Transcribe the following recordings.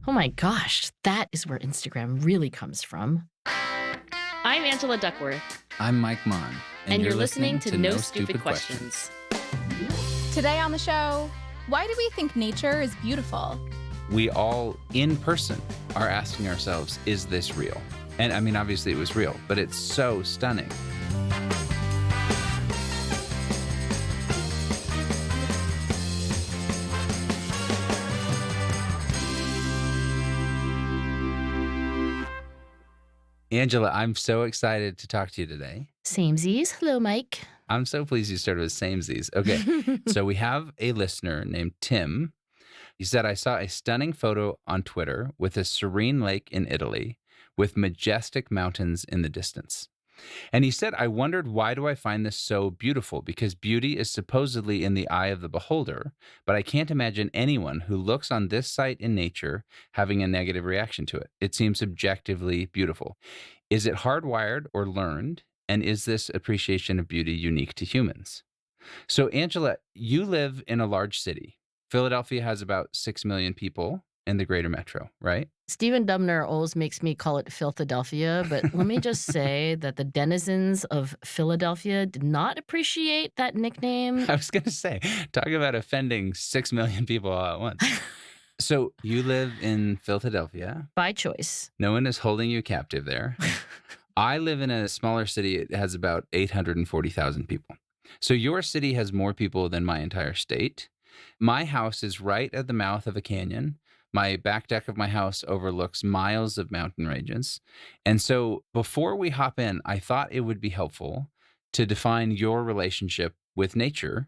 Oh my gosh, that is where Instagram really comes from. I'm Angela Duckworth. I'm Mike Maughan. And you're listening to No Stupid Questions. Today on the show, why do we think nature is beautiful? We all, in person, are asking ourselves, is this real? And I mean, obviously it was real, but it's so stunning. Angela, I'm so excited to talk to you today. Samesies. Hello, Mike. I'm so pleased you started with samesies. Okay, so we have a listener named Tim. He said, I saw a stunning photo on Twitter with a serene lake in Italy with majestic mountains in the distance. And he said, I wondered, why do I find this so beautiful? Because beauty is supposedly in the eye of the beholder, but I can't imagine anyone who looks on this sight in nature having a negative reaction to it. It seems objectively beautiful. Is it hardwired or learned? And is this appreciation of beauty unique to humans? So, Angela, you live in a large city. Philadelphia has about 6 million people in the greater metro, right? Stephen Dubner always makes me call it Philadelphia, but let me just say that the denizens of Philadelphia did not appreciate that nickname. I was going to say, talk about offending 6 million people all at once. So you live in Philadelphia. By choice. No one is holding you captive there. I live in a smaller city. It has about 840,000 people. So your city has more people than my entire state. My house is right at the mouth of a canyon. My back deck of my house overlooks miles of mountain ranges. And so before we hop in, I thought it would be helpful to define your relationship with nature.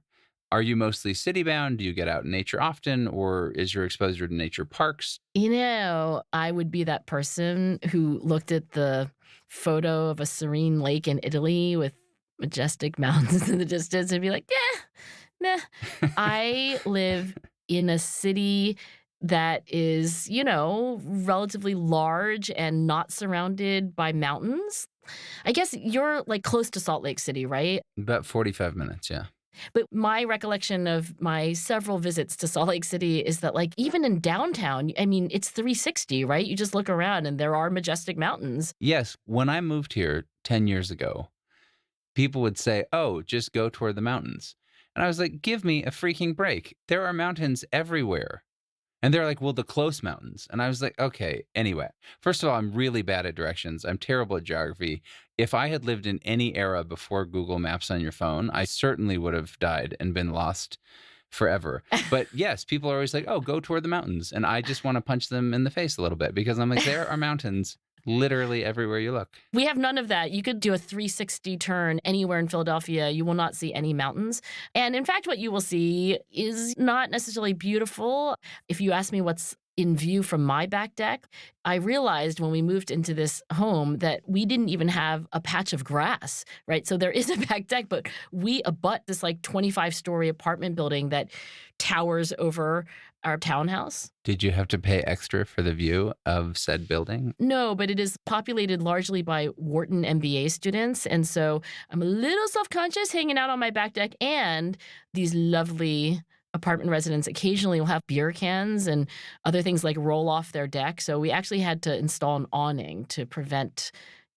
Are you mostly city-bound? Do you get out in nature often? Or is your exposure to nature parks? You know, I would be that person who looked at the photo of a serene lake in Italy with majestic mountains in the distance and be like, yeah, nah. I live in a city that is, you know, relatively large and not surrounded by mountains. I guess you're like close to Salt Lake City, right? About 45 minutes, yeah. But my recollection of my several visits to Salt Lake City is that, like, even in downtown, I mean, it's 360, right? You just look around and there are majestic mountains. Yes. When I moved here 10 years ago, people would say, oh, just go toward the mountains. And I was like, give me a freaking break. There are mountains everywhere. And they're like, well, the close mountains. And I was like, okay, anyway. First of all, I'm really bad at directions. I'm terrible at geography. If I had lived in any era before Google Maps on your phone, I certainly would have died and been lost forever. But yes, people are always like, oh, go toward the mountains. And I just want to punch them in the face a little bit because I'm like, there are mountains literally everywhere you look. We have none of that. You could do a 360 turn anywhere in Philadelphia. You will not see any mountains. And in fact, what you will see is not necessarily beautiful. If you ask me what's in view from my back deck, I realized when we moved into this home that we didn't even have a patch of grass, right? So there is a back deck, but we abut this like 25-story apartment building that towers over our townhouse. Did you have to pay extra for the view of said building? No, but it is populated largely by Wharton MBA students. And so I'm a little self-conscious hanging out on my back deck, and these lovely apartment residents occasionally will have beer cans and other things like roll off their deck. So we actually had to install an awning to prevent,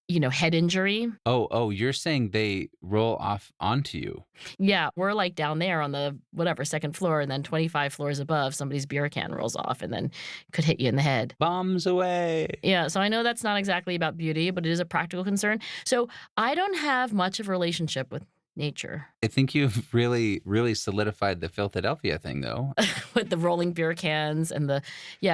you know, head injury. Oh, you're saying they roll off onto you? Yeah, we're like down there on the second floor, and then 25 floors above, somebody's beer can rolls off and then could hit you in the head. Bombs away. Yeah, so I know that's not exactly about beauty, but it is a practical concern. So I don't have much of a relationship with nature. I think you've really, really solidified the Philadelphia thing, though. With the rolling beer cans and the,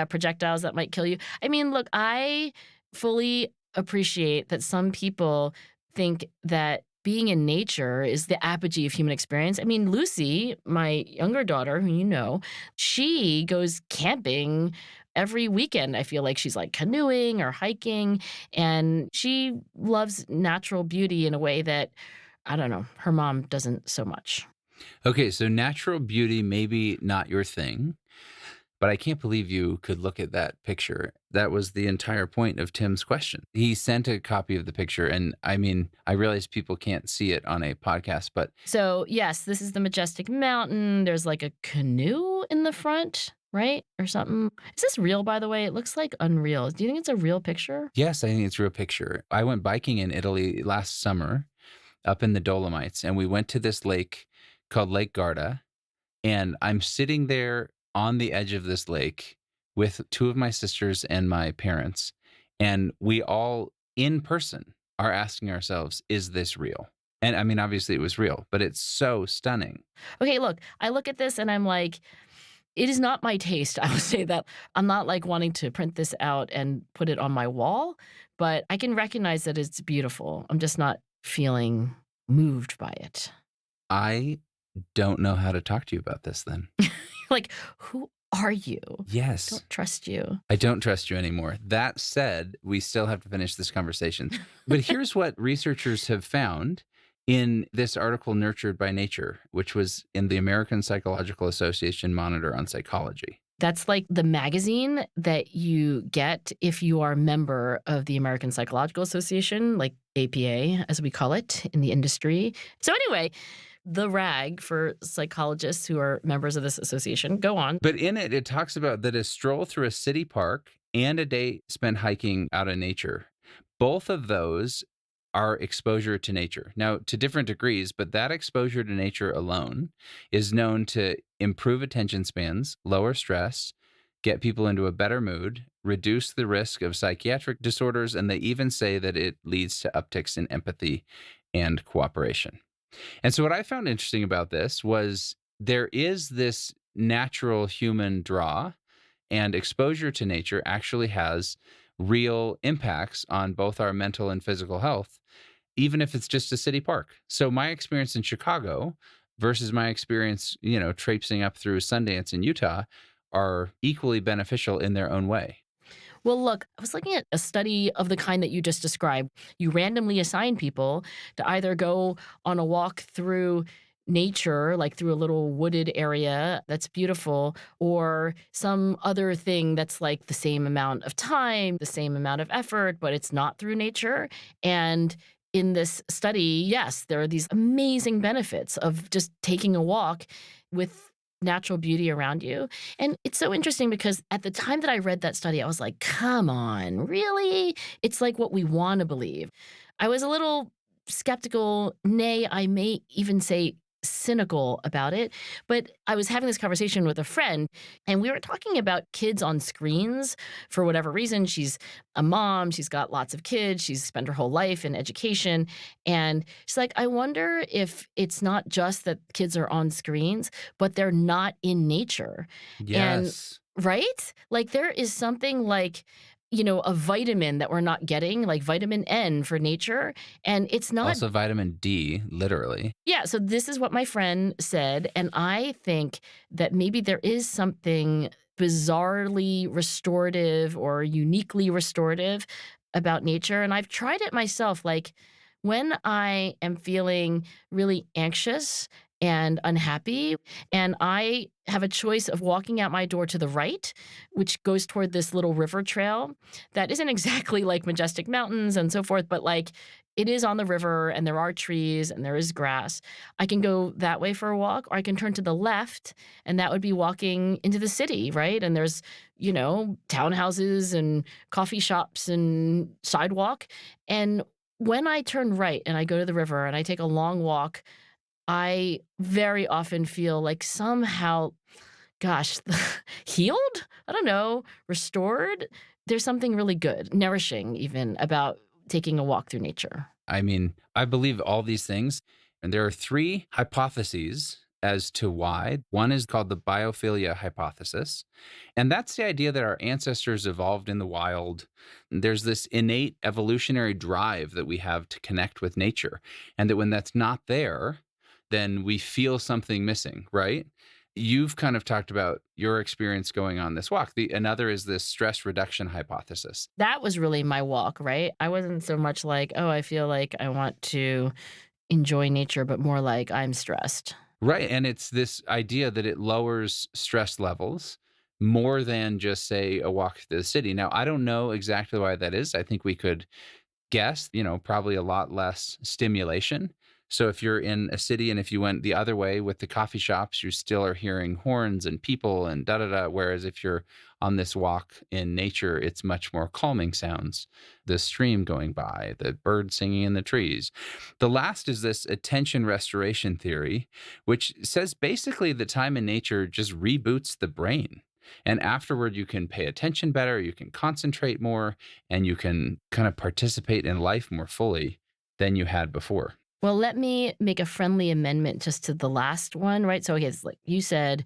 projectiles that might kill you. I mean, look, I fully appreciate that some people think that being in nature is the apogee of human experience. I mean, Lucy, my younger daughter, who you know, she goes camping every weekend. I feel like she's like canoeing or hiking, and she loves natural beauty in a way that, I don't know, her mom doesn't so much. Okay, so natural beauty, maybe not your thing, but I can't believe you could look at that picture. That was the entire point of Tim's question. He sent a copy of the picture, and I mean, I realize people can't see it on a podcast, but... So, yes, this is the majestic mountain. There's like a canoe in the front. right? Or something. Is this real, by the way? It looks like unreal. Do you think it's a real picture? Yes, I think it's a real picture. I went biking in Italy last summer up in the Dolomites, and we went to this lake called Lake Garda. And I'm sitting there on the edge of this lake with two of my sisters and my parents. And we all in person are asking ourselves, is this real? And I mean, obviously it was real, but it's so stunning. Okay, look, I look at this and I'm like, it is not my taste. I would say that I'm not like wanting to print this out and put it on my wall, but I can recognize that it's beautiful. I'm just not feeling moved by it. I don't know how to talk to you about this then. Like, who are you? Yes. Don't trust you. I don't trust you anymore. That said, we still have to finish this conversation. But here's what researchers have found in this article, Nurtured by Nature, which was in the American Psychological Association Monitor on Psychology. That's like the magazine that you get if you are a member of the American Psychological Association, like APA, as we call it in the industry. So anyway, the rag for psychologists who are members of this association. Go on. But in it, it talks about that a stroll through a city park and a day spent hiking out in nature, both of those are exposure to nature. Now, to different degrees, but that exposure to nature alone is known to improve attention spans, lower stress, get people into a better mood, reduce the risk of psychiatric disorders, and they even say that it leads to upticks in empathy and cooperation. And so what I found interesting about this was there is this natural human draw, and exposure to nature actually has real impacts on both our mental and physical health, even if it's just a city park. So my experience in Chicago versus my experience, traipsing up through Sundance in Utah are equally beneficial in their own way. Well, look, I was looking at a study of the kind that you just described. You randomly assign people to either go on a walk through nature, like through a little wooded area that's beautiful, or some other thing that's like the same amount of time, the same amount of effort, but it's not through nature. And in this study, yes, there are these amazing benefits of just taking a walk with natural beauty around you. And it's so interesting because at the time that I read that study, I was like, come on, really? It's like what we want to believe. I was a little skeptical, nay, I may even say cynical about it. But I was having this conversation with a friend, and we were talking about kids on screens for whatever reason. She's a mom, she's got lots of kids, she's spent her whole life in education. And she's like, I wonder if it's not just that kids are on screens, but they're not in nature. Yes. And right? Like there is something like, a vitamin that we're not getting, like vitamin N for nature. And it's not. Also vitamin D, literally. Yeah. So this is what my friend said. And I think that maybe there is something bizarrely restorative or uniquely restorative about nature. And I've tried it myself. Like when I am feeling really anxious and unhappy, and I have a choice of walking out my door to the right, which goes toward this little river trail that isn't exactly like majestic mountains and so forth, but like it is on the river and there are trees and there is grass. I can go that way for a walk, or I can turn to the left, and that would be walking into the city, right? And there's, townhouses and coffee shops and sidewalk. And when I turn right and I go to the river and I take a long walk, I very often feel like somehow, gosh, healed? I don't know, restored? There's something really good, nourishing even about taking a walk through nature. I mean, I believe all these things. And there are three hypotheses as to why. One is called the biophilia hypothesis. And that's the idea that our ancestors evolved in the wild. There's this innate evolutionary drive that we have to connect with nature. And that when that's not there, then we feel something missing, right? You've kind of talked about your experience going on this walk. Another is this stress reduction hypothesis. That was really my walk, right? I wasn't so much like, oh, I feel like I want to enjoy nature, but more like I'm stressed. Right. And it's this idea that it lowers stress levels more than just, say, a walk through the city. Now, I don't know exactly why that is. I think we could guess, probably a lot less stimulation. So if you're in a city and if you went the other way with the coffee shops, you still are hearing horns and people and da da da. Whereas if you're on this walk in nature, it's much more calming sounds. The stream going by, the birds singing in the trees. The last is this attention restoration theory, which says basically the time in nature just reboots the brain. And afterward, you can pay attention better, you can concentrate more, and you can kind of participate in life more fully than you had before. Well, let me make a friendly amendment just to the last one, right? So, yes, like you said,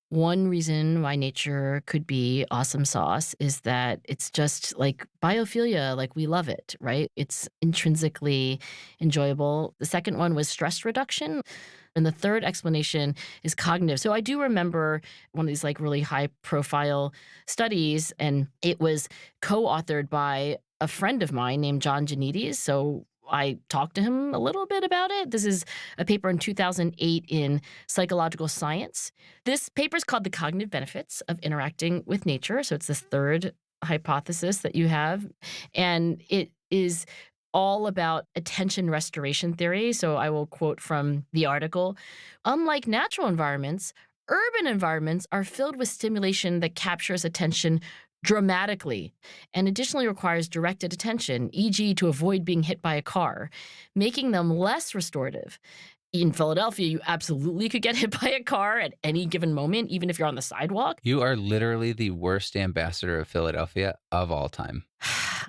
one reason why nature could be awesome sauce is that it's just like biophilia, like we love it, right? It's intrinsically enjoyable. The second one was stress reduction. And the third explanation is cognitive. So I do remember one of these like really high profile studies, and it was co-authored by a friend of mine named John Janides. So I talked to him a little bit about it. This is a paper in 2008 in Psychological Science. This paper is called The Cognitive Benefits of Interacting with Nature. So it's this third hypothesis that you have. And it is all about attention restoration theory. So I will quote from the article. Unlike natural environments, urban environments are filled with stimulation that captures attention dramatically and additionally requires directed attention, e.g., to avoid being hit by a car, making them less restorative. In Philadelphia, you absolutely could get hit by a car at any given moment, even if you're on the sidewalk. You are literally the worst ambassador of Philadelphia of all time.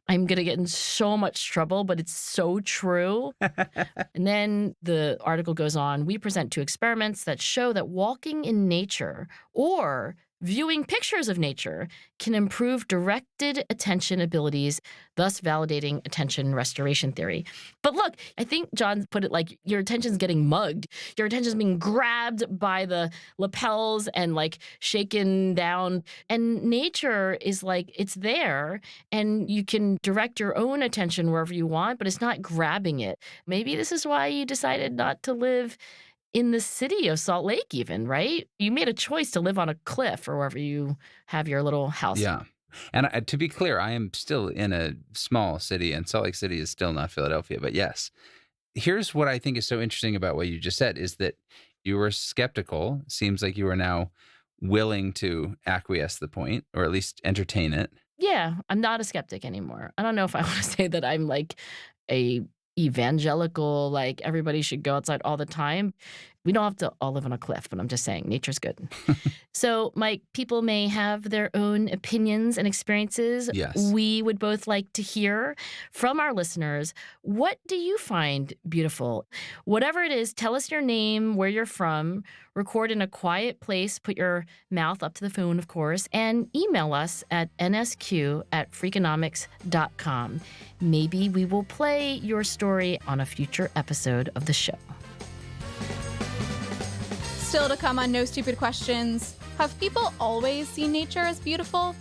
I'm going to get in so much trouble, but it's so true. And then the article goes on. We present two experiments that show that walking in nature or viewing pictures of nature can improve directed attention abilities, thus validating attention restoration theory. But look, I think John put it like your attention's getting mugged. Your attention's being grabbed by the lapels and like shaken down. And nature is like, it's there and you can direct your own attention wherever you want, but it's not grabbing it. Maybe this is why you decided not to live in the city of Salt Lake even, right? You made a choice to live on a cliff or wherever you have your little house. Yeah. And to be clear, I am still in a small city, and Salt Lake City is still not Philadelphia. But yes, here's what I think is so interesting about what you just said is that you were skeptical. Seems like you are now willing to acquiesce the point, or at least entertain it. Yeah, I'm not a skeptic anymore. I don't know if I want to say that I'm like a evangelical, like everybody should go outside all the time. We don't have to all live on a cliff, but I'm just saying nature's good. So, Mike, people may have their own opinions and experiences. Yes. We would both like to hear from our listeners. What do you find beautiful? Whatever it is, tell us your name, where you're from, record in a quiet place, put your mouth up to the phone, of course, and email us at nsq@freakonomics.com. Maybe we will play your story on a future episode of the show. Still to come on No Stupid Questions, have people always seen nature as beautiful?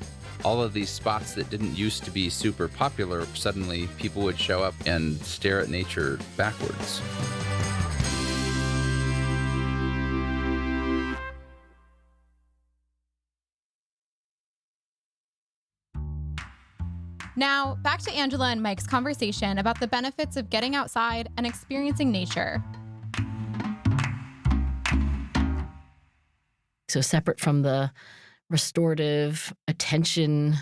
All of these spots that didn't used to be super popular, suddenly people would show up and stare at nature backwards. Now, back to Angela and Mike's conversation about the benefits of getting outside and experiencing nature. So separate from the restorative attention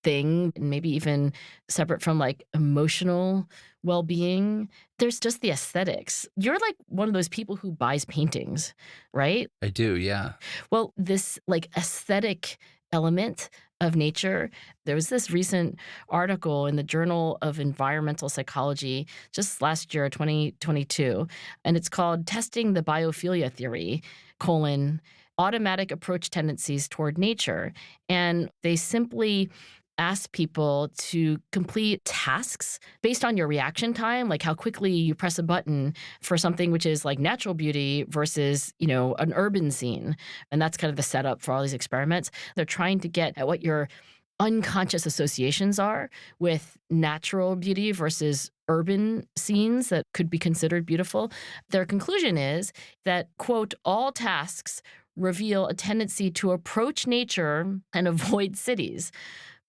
thing, and maybe even separate from like emotional well-being, there's just the aesthetics. You're like one of those people who buys paintings, right? I do, yeah. Well, this like aesthetic element of nature, there was this recent article in the Journal of Environmental Psychology just last year, 2022, and it's called Testing the Biophilia Theory, automatic approach tendencies toward nature. And they simply ask people to complete tasks based on your reaction time, like how quickly you press a button for something which is like natural beauty versus, an urban scene. And that's kind of the setup for all these experiments. They're trying to get at what your unconscious associations are with natural beauty versus urban scenes that could be considered beautiful. Their conclusion is that, quote, all tasks reveal a tendency to approach nature and avoid cities,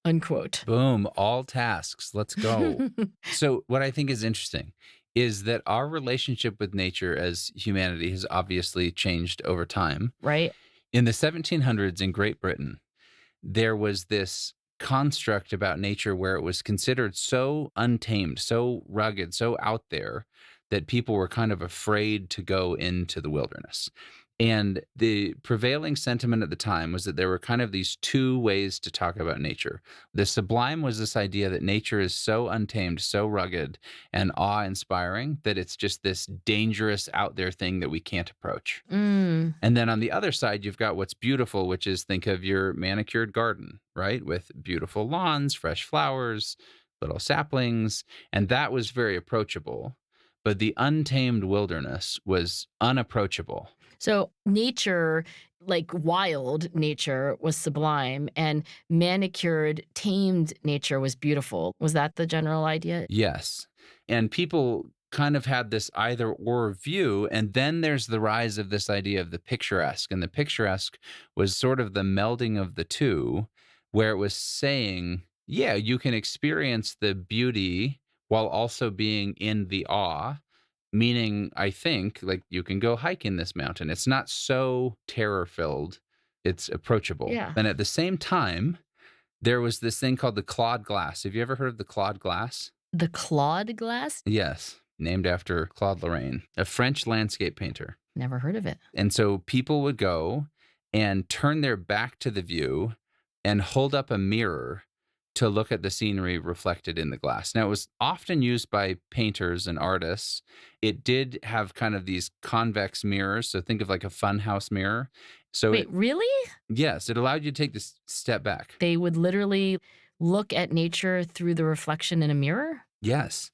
unquote. Boom, all tasks. Let's go. So what I think is interesting is that our relationship with nature as humanity has obviously changed over time. right? In the 1700s in Great Britain, there was this construct about nature where it was considered so untamed, so rugged, so out there that people were kind of afraid to go into the wilderness. And the prevailing sentiment at the time was that there were kind of these two ways to talk about nature. The sublime was this idea that nature is so untamed, so rugged and awe inspiring that it's just this dangerous out there thing that we can't approach. Mm, And then on the other side, you've got what's beautiful, which is think of your manicured garden, right? With beautiful lawns, fresh flowers, little saplings. And that was very approachable. But the untamed wilderness was unapproachable. so nature, like wild nature, was sublime, and manicured, tamed nature was beautiful. Was that the general idea? Yes. And people kind of had this either or view. And then there's the rise of this idea of the picturesque. And the picturesque was sort of the melding of the two, where it was saying, yeah, you can experience the beauty while also being in the awe. Meaning, I think, like you can go hike in this mountain. It's not so terror filled, it's approachable. Yeah. And at the same time, there was this thing called the Claude glass. Have you ever heard of the Claude glass? The clawed glass? Yes, named after Claude Lorraine, a French landscape painter. Never heard of it. And so people would go and turn their back to the view and hold up a mirror to look at the scenery reflected in the glass. Now, it was often used by painters and artists. It did have kind of these convex mirrors. So think of like a funhouse mirror. So, Wait, really? yes, it allowed you to take this step back. They would literally look at nature through the reflection in a mirror? Yes.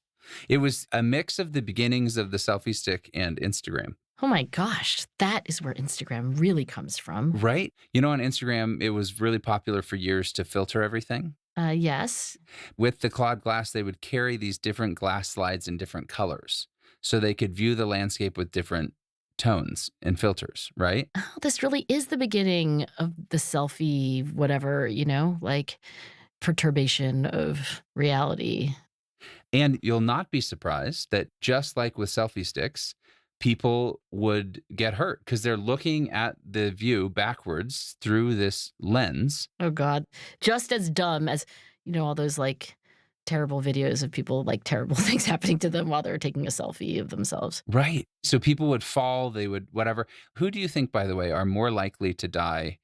It was a mix of the beginnings of the selfie stick and Instagram. Oh my gosh, that is where Instagram really comes from. Right? You know, on Instagram, it was really popular for years to filter everything. Yes. With the Claude glass, they would carry these different glass slides in different colors so they could view the landscape with different tones and filters, right? Oh, this really is the beginning of the selfie, whatever, like perturbation of reality. And you'll not be surprised that just like with selfie sticks, people would get hurt because they're looking at the view backwards through this lens. Oh God. Just as dumb as, all those like terrible videos of people like terrible things happening to them while they're taking a selfie of themselves. Right. So people would fall, they would whatever. Who do you think, by the way, are more likely to die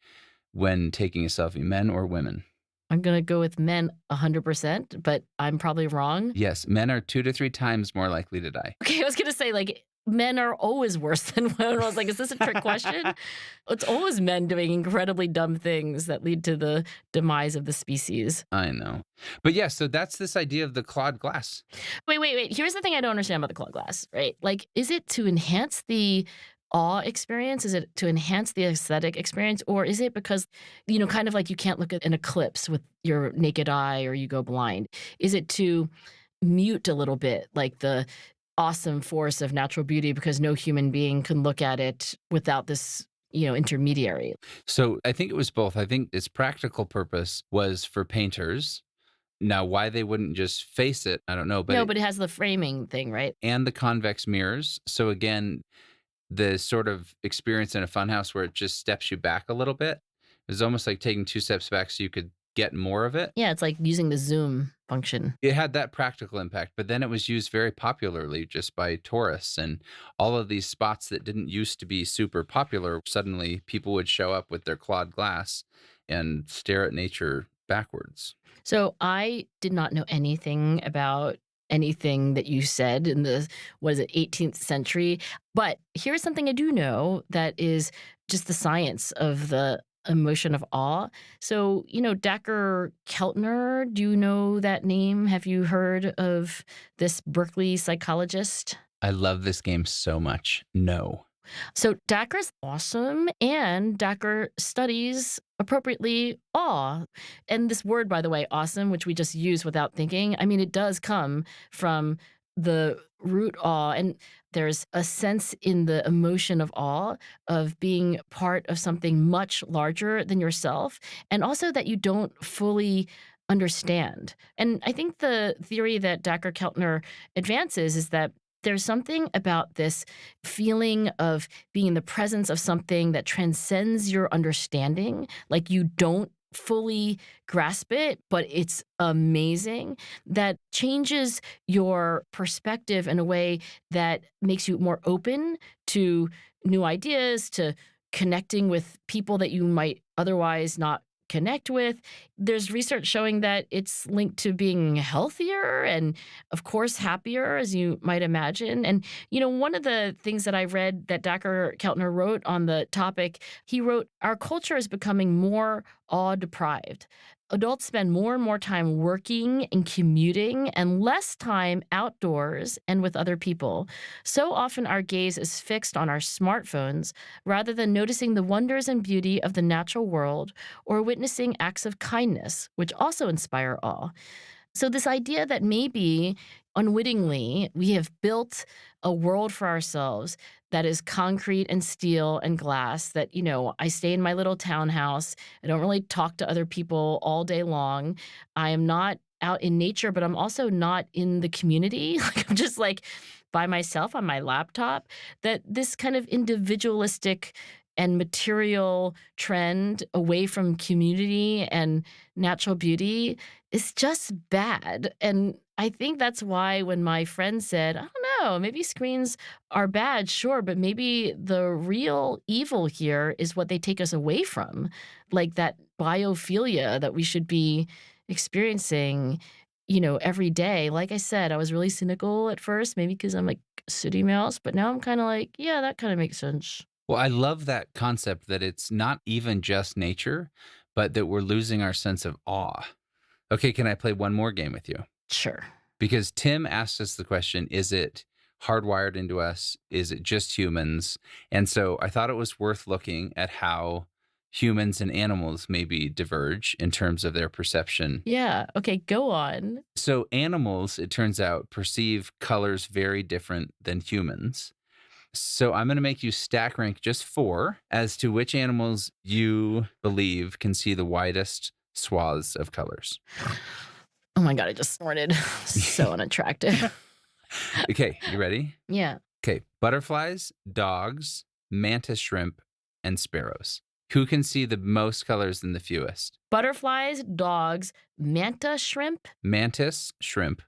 when taking a selfie, men or women? I'm going to go with men 100%, but I'm probably wrong. Yes, men are 2 to 3 times more likely to die. Okay, I was going to say like men are always worse than women. I was like, is this a trick question? It's always men doing incredibly dumb things that lead to the demise of the species. I know. But yeah, so that's this idea of the Claude glass. Wait. Here's the thing I don't understand about the Claude glass, right? Like, is it to enhance the awe experience? Is it to enhance the aesthetic experience? Or is it because, kind of like you can't look at an eclipse with your naked eye or you go blind? Is it to mute a little bit like the awesome force of natural beauty because no human being can look at it without this, intermediary? So I think it was both. I think its practical purpose was for painters. Now, why they wouldn't just face it, I don't know. But No, but it has the framing thing, right? and the convex mirrors. So again, the sort of experience in a funhouse where it just steps you back a little bit. It was almost like taking 2 steps back so you could get more of it. Yeah, it's like using the zoom function. It had that practical impact, but then it was used very popularly just by tourists and all of these spots that didn't used to be super popular. Suddenly people would show up with their Claude glass and stare at nature backwards. So I did not know anything about anything that you said in the, 18th century. But here's something I do know that is just the science of the emotion of awe. So, Dacher Keltner, do you know that name? Have you heard of this Berkeley psychologist? I love this game so much. No. So Dacher's awesome, and Dacher studies appropriately awe. And this word, by the way, awesome, which we just use without thinking, I mean, it does come from the root awe. And there's a sense in the emotion of awe of being part of something much larger than yourself, and also that you don't fully understand. And I think the theory that Dacher Keltner advances is that There's something about this feeling of being in the presence of something that transcends your understanding, like you don't fully grasp it, but it's amazing, that changes your perspective in a way that makes you more open to new ideas, to connecting with people that you might otherwise not connect with. There's research showing that it's linked to being healthier and, of course, happier, as you might imagine. And, one of the things that I read that Dacher Keltner wrote on the topic, he wrote, our culture is becoming more awe deprived. Adults spend more and more time working and commuting and less time outdoors and with other people. So often our gaze is fixed on our smartphones rather than noticing the wonders and beauty of the natural world or witnessing acts of kindness, which also inspire awe. So, this idea that maybe unwittingly we have built a world for ourselves that is concrete and steel and glass, that, I stay in my little townhouse. I don't really talk to other people all day long. I am not out in nature, but I'm also not in the community. Like, I'm just like by myself on my laptop. That this kind of individualistic and material trend away from community and natural beauty is just bad. And I think that's why when my friend said, I don't know, maybe screens are bad, sure, but maybe the real evil here is what they take us away from, like that biophilia that we should be experiencing, every day. Like I said, I was really cynical at first, maybe because I'm like a city mouse, but now I'm kind of like, yeah, that kind of makes sense. Well, I love that concept that it's not even just nature, but that we're losing our sense of awe. Okay, can I play one more game with you? Sure. Because Tim asked us the question, is it hardwired into us? Is it just humans? And so I thought it was worth looking at how humans and animals maybe diverge in terms of their perception. Yeah. Okay, go on. So animals, it turns out, perceive colors very different than humans. So I'm going to make you stack rank just 4 as to which animals you believe can see the widest swaths of colors. Oh my God, I just snorted. So unattractive. Okay, you ready? Yeah. Okay, butterflies, dogs, mantis shrimp, and sparrows. Who can see the most colors and the fewest? Butterflies, dogs, manta shrimp, Mantis, shrimp,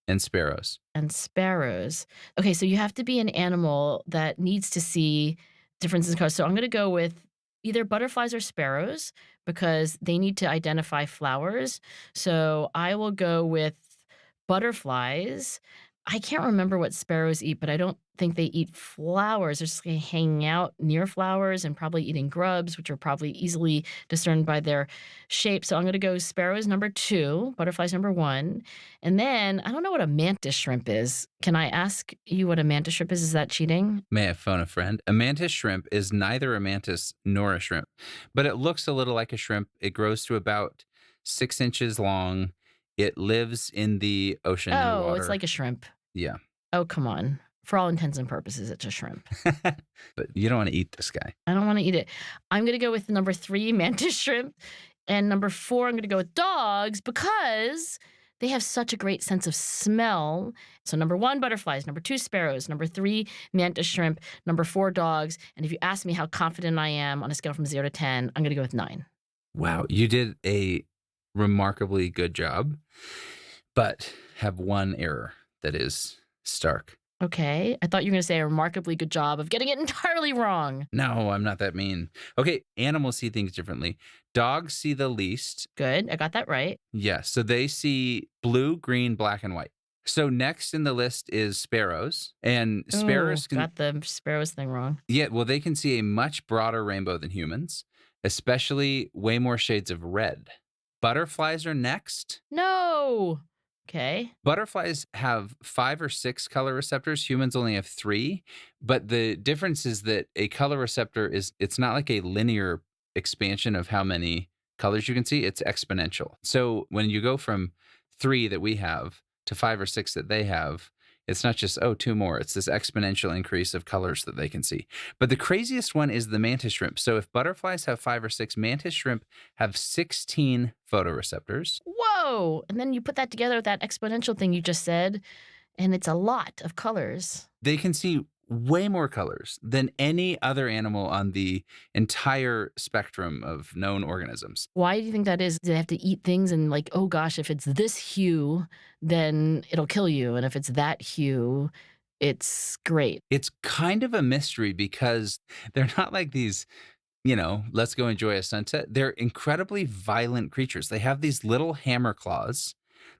and sparrows. and sparrows. Okay, so you have to be an animal that needs to see differences in colors. So I'm going to go with either butterflies or sparrows because they need to identify flowers. So I will go with butterflies. I can't remember what sparrows eat, but I don't think they eat flowers. They're just hanging out near flowers and probably eating grubs, which are probably easily discerned by their shape. So I'm going to go sparrows number 2, butterflies number 1. And then I don't know what a mantis shrimp is. Can I ask you what a mantis shrimp is? Is that cheating? May I phone a friend? A mantis shrimp is neither a mantis nor a shrimp, but it looks a little like a shrimp. It grows to about 6 inches long. It lives in the ocean in the Oh, water. it's like a shrimp. Yeah. Oh, come on. For all intents and purposes, it's a shrimp. But you don't want to eat this guy. I don't want to eat it. I'm going to go with number 3, mantis shrimp. And number 4, I'm going to go with dogs because they have such a great sense of smell. So number 1, butterflies. Number 2, sparrows. Number 3, mantis shrimp. Number 4, dogs. And if you ask me how confident I am on a scale from 0 to 10, I'm going to go with 9. Wow. You did a remarkably good job, but have one error that is stark. Okay. I thought you were going to say a remarkably good job of getting it entirely wrong. No, I'm not that mean. Okay, animals see things differently. Dogs see the least. Good. I got that right. Yes, so they see blue, green, black, and white. So next in the list is sparrows. And sparrows Ooh, got the sparrows thing wrong. yeah, well, they can see a much broader rainbow than humans, especially way more shades of red. Butterflies are next. No. Okay. Butterflies have 5 or 6 color receptors. Humans only have 3. But the difference is that a color receptor it's not like a linear expansion of how many colors you can see. It's exponential. So when you go from 3 that we have to 5 or 6 that they have, it's not just, 2 more. It's this exponential increase of colors that they can see. But the craziest one is the mantis shrimp. So if butterflies have 5 or 6, mantis shrimp have 16 photoreceptors. Whoa. And then you put that together with that exponential thing you just said, And it's a lot of colors. They can see way more colors than any other animal on the entire spectrum of known organisms. Why do you think that is? Do they have to eat things and like, oh gosh, if it's this hue, then it'll kill you. And if it's that hue, it's great. It's kind of a mystery because they're not like these, let's go enjoy a sunset. They're incredibly violent creatures. They have these little hammer claws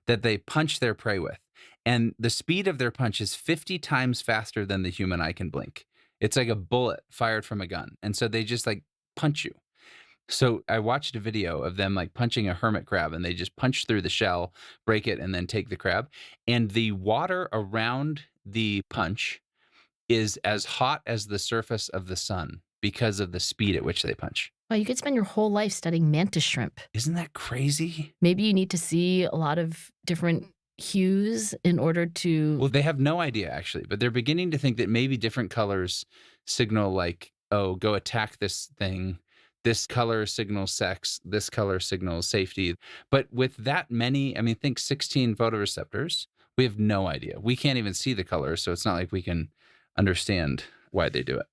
that they punch their prey with. And the speed of their punch is 50 times faster than the human eye can blink. It's like a bullet fired from a gun. And so they just like punch you. So I watched a video of them like punching a hermit crab, and they just punch through the shell, break it, and then take the crab. And the water around the punch is as hot as the surface of the sun because of the speed at which they punch. Well, you could spend your whole life studying mantis shrimp. Isn't that crazy? Maybe you need to see a lot of different hues in order to... Well, they have no idea actually, but they're beginning to think that maybe different colors signal like, oh, go attack this thing. This color signals sex. This color signals safety. But with that many, think 16 photoreceptors, we have no idea. We can't even see the colors, so it's not like we can understand why they do it.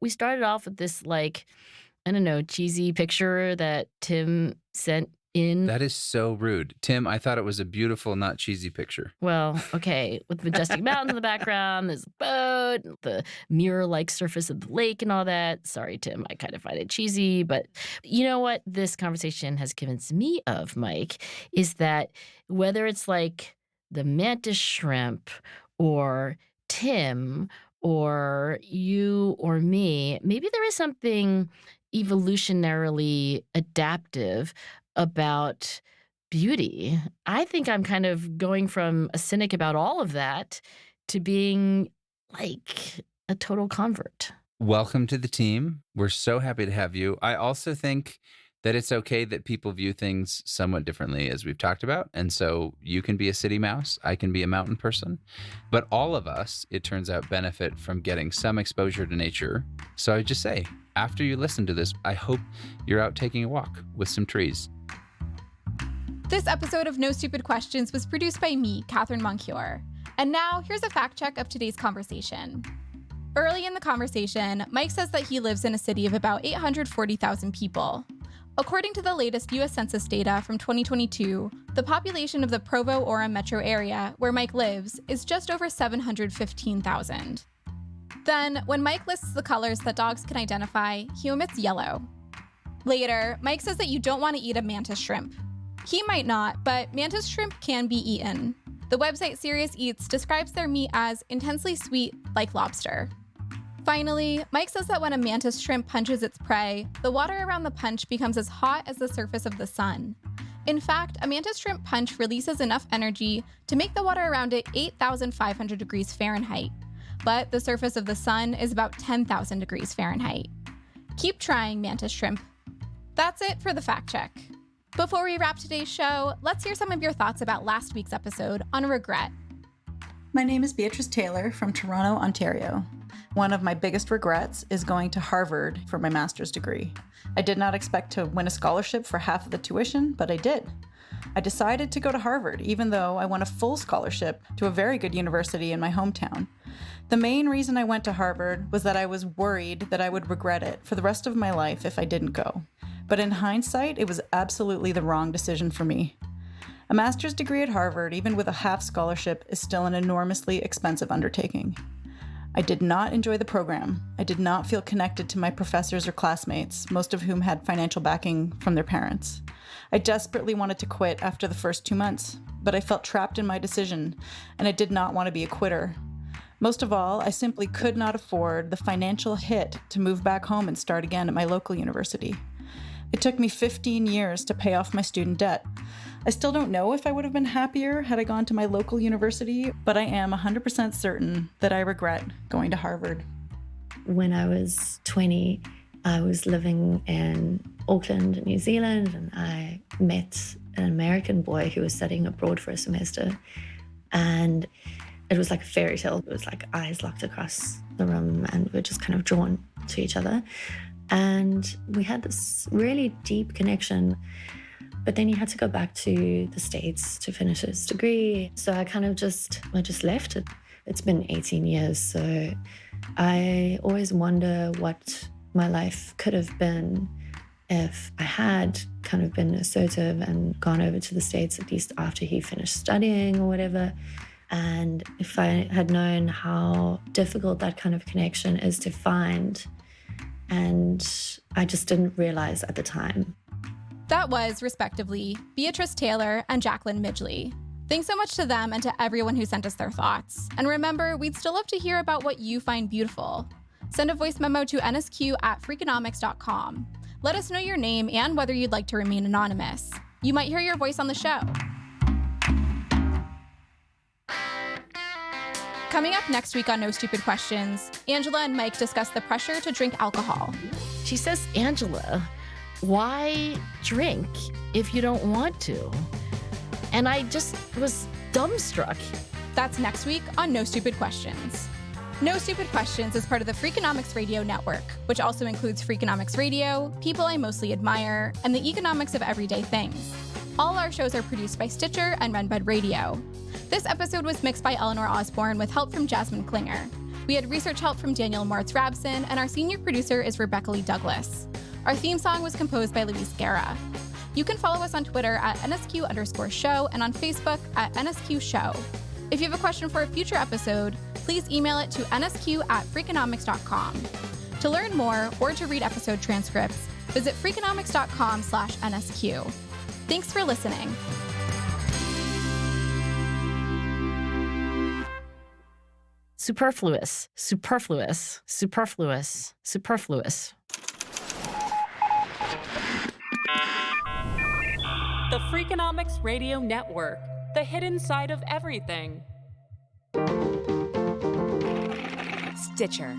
We started off with this cheesy picture that Tim sent in. That is so rude. Tim, I thought it was a beautiful, not cheesy picture. Well, okay. With majestic mountains in the background, there's a boat, the mirror-like surface of the lake and all that. Sorry, Tim, I kind of find it cheesy. But you know what this conversation has convinced me of, Mike, is that whether it's like the mantis shrimp or Tim or you or me, maybe there is something evolutionarily adaptive about beauty. I think I'm kind of going from a cynic about all of that to being like a total convert. Welcome to the team. We're so happy to have you. I also think that it's okay that people view things somewhat differently, as we've talked about. And so you can be a city mouse, I can be a mountain person. But all of us, it turns out, benefit from getting some exposure to nature. So I just say, after you listen to this, I hope you're out taking a walk with some trees. This episode of No Stupid Questions was produced by me, Catherine Moncure. And now, here's a fact check of today's conversation. Early in the conversation, Mike says that he lives in a city of about 840,000 people. According to the latest U.S. Census data from 2022, the population of the Provo-Orem metro area, where Mike lives, is just over 715,000. Then, when Mike lists the colors that dogs can identify, he omits yellow. Later, Mike says that you don't want to eat a mantis shrimp. He might not, but mantis shrimp can be eaten. The website Serious Eats describes their meat as intensely sweet, like lobster. Finally, Mike says that when a mantis shrimp punches its prey, the water around the punch becomes as hot as the surface of the sun. In fact, a mantis shrimp punch releases enough energy to make the water around it 8,500 degrees Fahrenheit. But the surface of the sun is about 10,000 degrees Fahrenheit. Keep trying, mantis shrimp. That's it for the fact check. Before we wrap today's show, let's hear some of your thoughts about last week's episode on regret. My name is Beatrice Taylor from Toronto, Ontario. One of my biggest regrets is going to Harvard for my master's degree. I did not expect to win a scholarship for half of the tuition, but I did. I decided to go to Harvard, even though I won a full scholarship to a very good university in my hometown. The main reason I went to Harvard was that I was worried that I would regret it for the rest of my life if I didn't go. But in hindsight, it was absolutely the wrong decision for me. A master's degree at Harvard, even with a half scholarship, is still an enormously expensive undertaking. I did not enjoy the program. I did not feel connected to my professors or classmates, most of whom had financial backing from their parents. I desperately wanted to quit after the first 2 months, but I felt trapped in my decision, and I did not want to be a quitter. Most of all, I simply could not afford the financial hit to move back home and start again at my local university. It took me 15 years to pay off my student debt. I still don't know if I would have been happier had I gone to my local university, but I am 100% certain that I regret going to Harvard. When I was 20, I was living in Auckland, New Zealand, and I met an American boy who was studying abroad for a semester. And it was like a fairy tale. It was like eyes locked across the room, and we were just kind of drawn to each other. And we had this really deep connection. But then he had to go back to the States to finish his degree. So I just left it. It's been 18 years. So I always wonder what my life could have been if I had kind of been assertive and gone over to the States, at least after he finished studying or whatever. And if I had known how difficult that kind of connection is to find, and I just didn't realize at the time. That was, respectively, Beatrice Taylor and Jacqueline Midgley. Thanks so much to them and to everyone who sent us their thoughts. And remember, we'd still love to hear about what you find beautiful. Send a voice memo to nsq@freakonomics.com. Let us know your name and whether you'd like to remain anonymous. You might hear your voice on the show. Coming up next week on No Stupid Questions, Angela and Mike discuss the pressure to drink alcohol. She says, Angela, why drink if you don't want to? And I just was dumbstruck. That's next week on No Stupid Questions. No Stupid Questions is part of the Freakonomics Radio Network, which also includes Freakonomics Radio, People I Mostly Admire, and the Economics of Everyday Things. All our shows are produced by Stitcher and Redbud Radio. This episode was mixed by Eleanor Osborne with help from Jasmine Klinger. We had research help from Daniel Moritz-Rabson, and our senior producer is Rebecca Lee Douglas. Our theme song was composed by Luis Guerra. You can follow us on Twitter at @NSQ_show and on Facebook at NSQ Show. If you have a question for a future episode, please email it to nsq@freakonomics.com. To learn more or to read episode transcripts, visit freakonomics.com/NSQ. Thanks for listening. Superfluous, superfluous, superfluous, superfluous. The Freakonomics Radio Network, the hidden side of everything. Stitcher.